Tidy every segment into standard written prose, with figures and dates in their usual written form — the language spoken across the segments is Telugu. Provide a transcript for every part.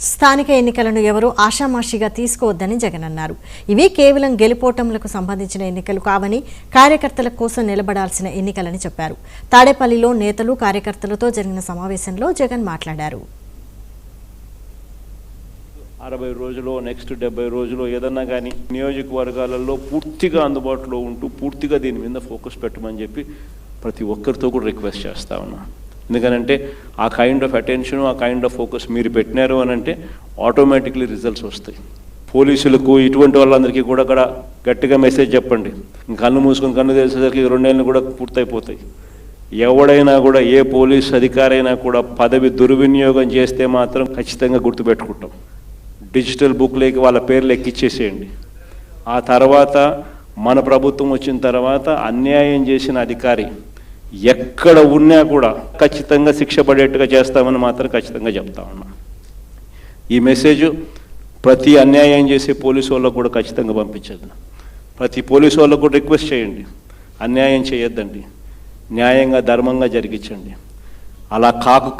స్థానిక ఎన్నికలను ఎవరూ ఆషామాషిగా తీసుకోవద్దని జగన్ అన్నారు. ఇవి కేవలం గెలుపోటములకు సంబంధించిన ఎన్నికలు కావని, కార్యకర్తల కోసం నిలబడాల్సిన ఎన్నికలని చెప్పారు. తాడేపల్లిలో నేతలు, కార్యకర్తలతో జరిగిన సమావేశంలో జగన్ మాట్లాడారు. 60 రోజులు నెక్స్ట్ 70 రోజులు ఏదన్నా కానీ నియోజకవర్గాలలో పూర్తిగా అందుబాటులో ఉంటూ పూర్తిగా దీని మీద ఫోకస్ పెట్టమని చెప్పి ప్రతి ఒక్కరితో కూడా రిక్వెస్ట్ చేస్తా ఉన్నా. ఎందుకనంటే ఆ కైండ్ ఆఫ్ అటెన్షన్, ఆ కైండ్ ఆఫ్ ఫోకస్ మీరు పెట్టినారు అని అంటే ఆటోమేటిక్లీ రిజల్ట్స్ వస్తాయి. పోలీసులకు ఇటువంటి వాళ్ళందరికీ కూడా అక్కడ గట్టిగా మెసేజ్ చెప్పండి. కన్ను మూసుకొని కన్ను తెలిసేసరికి 2 నెలలు కూడా పూర్తయిపోతాయి. ఎవడైనా కూడా ఏ పోలీస్ అధికారైనా కూడా పదవి దుర్వినియోగం చేస్తే మాత్రం ఖచ్చితంగా గుర్తుపెట్టుకుంటాం. డిజిటల్ బుక్లోకి వాళ్ళ పేర్లు ఎక్కిచ్చేసేయండి. ఆ తర్వాత మన ప్రభుత్వం వచ్చిన తర్వాత అన్యాయం చేసిన అధికారి ఎక్కడ ఉన్నా కూడా ఖచ్చితంగా శిక్ష పడేట్టుగా చేస్తామని మాత్రం ఖచ్చితంగా చెప్తా ఉన్నా. ఈ మెసేజ్ ప్రతి అన్యాయం చేసే పోలీసు వాళ్ళకు కూడా ఖచ్చితంగా పంపించద్దు. ప్రతి పోలీసు వాళ్ళకు కూడా రిక్వెస్ట్ చేయండి, అన్యాయం చేయొద్దండి, న్యాయంగా ధర్మంగా జరిగించండి. అలా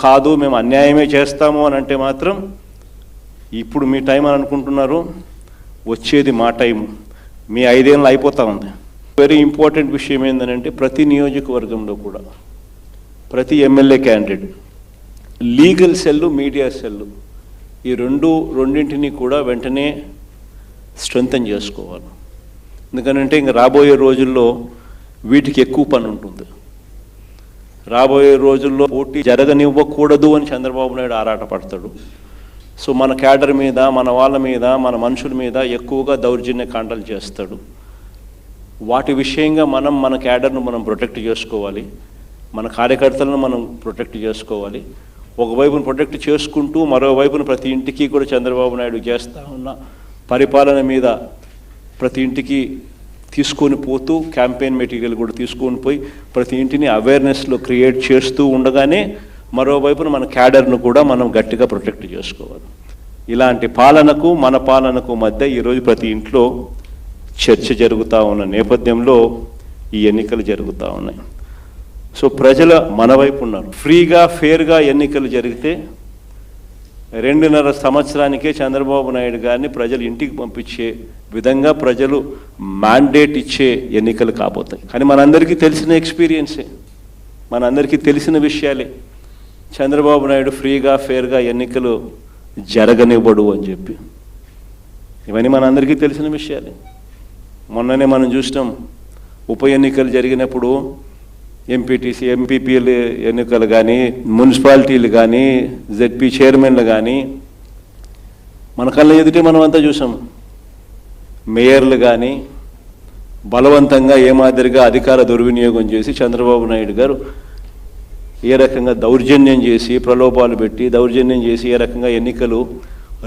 కాదు మేము అన్యాయమే చేస్తాము అని అంటే మాత్రం ఇప్పుడు మీ టైం అని అనుకుంటున్నారు, వచ్చేది మా టైం. మీ 5 ఏళ్ళు అయిపోతూ ఉంది. వెరీ ఇంపార్టెంట్ విషయం ఏంటంటే ప్రతి నియోజకవర్గంలో కూడా ప్రతి MLA candidate legal cell, media cell ఈ రెండింటినీ కూడా వెంటనే స్ట్రెంథన్ చేసుకోవాలి. ఎందుకనంటే ఇంక రాబోయే రోజుల్లో వీటికి ఎక్కువ పని ఉంటుంది. రాబోయే రోజుల్లో పోటీ జరగనివ్వకూడదు అని చంద్రబాబు నాయుడు ఆరాటపడతాడు. సో మన క్యాడర్ మీద, మన వాళ్ళ మీద, మన మనుషుల మీద ఎక్కువగా దౌర్జన్య కాండలు చేస్తాడు. వాటి విషయంగా మన క్యాడర్ను మనం ప్రొటెక్ట్ చేసుకోవాలి, మన కార్యకర్తలను మనం ప్రొటెక్ట్ చేసుకోవాలి. ఒకవైపును ప్రొటెక్ట్ చేసుకుంటూ మరోవైపును ప్రతి ఇంటికి కూడా చంద్రబాబు నాయుడు చేస్తూ ఉన్న పరిపాలన మీద ప్రతి ఇంటికి తీసుకొని పోతూ క్యాంపెయిన్ మెటీరియల్ కూడా తీసుకొని పోయి ప్రతి ఇంటిని అవేర్నెస్లో క్రియేట్ చేస్తూ ఉండగానే మరోవైపున మన క్యాడర్ను కూడా మనం గట్టిగా ప్రొటెక్ట్ చేసుకోవాలి. ఇలాంటి పాలనకు మన పాలనకు మధ్య ఈరోజు ప్రతి ఇంట్లో చర్చ జరుగుతూ ఉన్న నేపథ్యంలో ఈ ఎన్నికలు జరుగుతూ ఉన్నాయి. సో ప్రజల మన వైపు ఉన్నారు. ఫ్రీగా ఫేర్గా ఎన్నికలు జరిగితే 2.5 సంవత్సరానికే చంద్రబాబు నాయుడు గారిని ప్రజలు ఇంటికి పంపించే విధంగా ప్రజలు మ్యాండేట్ ఇచ్చే ఎన్నికలు కాబోతాయి. కానీ మనందరికీ తెలిసిన ఎక్స్పీరియన్సే, మనందరికీ తెలిసిన విషయాలే. చంద్రబాబు నాయుడు ఫ్రీగా ఫేర్గా ఎన్నికలు జరగనివ్వడు అని చెప్పి ఇవన్నీ మనందరికీ తెలిసిన విషయాలే. మొన్ననే మనం చూసినాం, ఉప ఎన్నికలు జరిగినప్పుడు ఎంపీటీసీ, ఎంపీపీలు ఎన్నికలు కానీ, మున్సిపాలిటీలు కానీ, జెడ్పీ చైర్మన్లు కానీ మన కళ్ళ ఎదుటే మనం అంతా చూసాం. మేయర్లు కానీ బలవంతంగా ఏ మాదిరిగా అధికార దుర్వినియోగం చేసి చంద్రబాబు నాయుడు గారు ఏ రకంగా దౌర్జన్యం చేసి, ప్రలోభాలు పెట్టి దౌర్జన్యం చేసి ఏ రకంగా ఎన్నికలు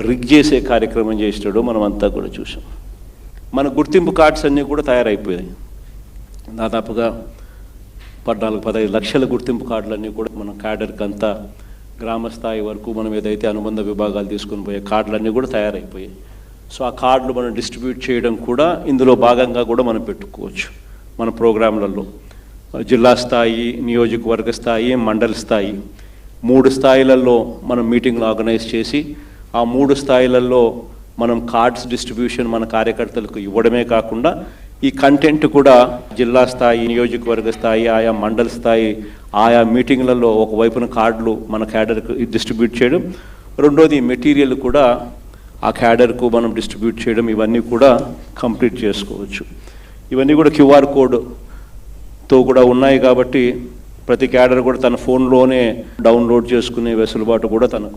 రిగ్ చేసే కార్యక్రమం చేసాడో మనం అంతా కూడా చూసాం. మన గుర్తింపు కార్డ్స్ అన్నీ కూడా తయారైపోయాయి. దాదాపుగా 14-15 లక్షల గుర్తింపు కార్డులన్నీ కూడా మన క్యాడర్కి అంతా గ్రామ స్థాయి వరకు మనం ఏదైతే అనుబంధ విభాగాలు తీసుకొని పోయే కార్డులన్నీ కూడా తయారైపోయాయి. సో ఆ కార్డులు మనం డిస్ట్రిబ్యూట్ చేయడం కూడా ఇందులో భాగంగా కూడా మనం పెట్టుకోవచ్చు. మన ప్రోగ్రాంలలో జిల్లా స్థాయి, నియోజకవర్గ స్థాయి, మండల స్థాయి 3 స్థాయిలలో మనం మీటింగ్లు ఆర్గనైజ్ చేసి ఆ 3 స్థాయిలలో మనం కార్డ్స్ డిస్ట్రిబ్యూషన్ మన కార్యకర్తలకు ఇవ్వడమే కాకుండా ఈ కంటెంట్ కూడా జిల్లా స్థాయి, నియోజకవర్గ స్థాయి, ఆయా మండల స్థాయి, ఆయా మీటింగ్లలో ఒకవైపున కార్డులు మన క్యాడర్కు డిస్ట్రిబ్యూట్ చేయడం, రెండోది మెటీరియల్ కూడా ఆ క్యాడర్కు మనం డిస్ట్రిబ్యూట్ చేయడం, ఇవన్నీ కూడా కంప్లీట్ చేసుకోవచ్చు. ఇవన్నీ కూడా QR కోడ్తో కూడా ఉన్నాయి కాబట్టి ప్రతి క్యాడర్ కూడా తన ఫోన్లోనే డౌన్లోడ్ చేసుకునే వెసులుబాటు కూడా తనకు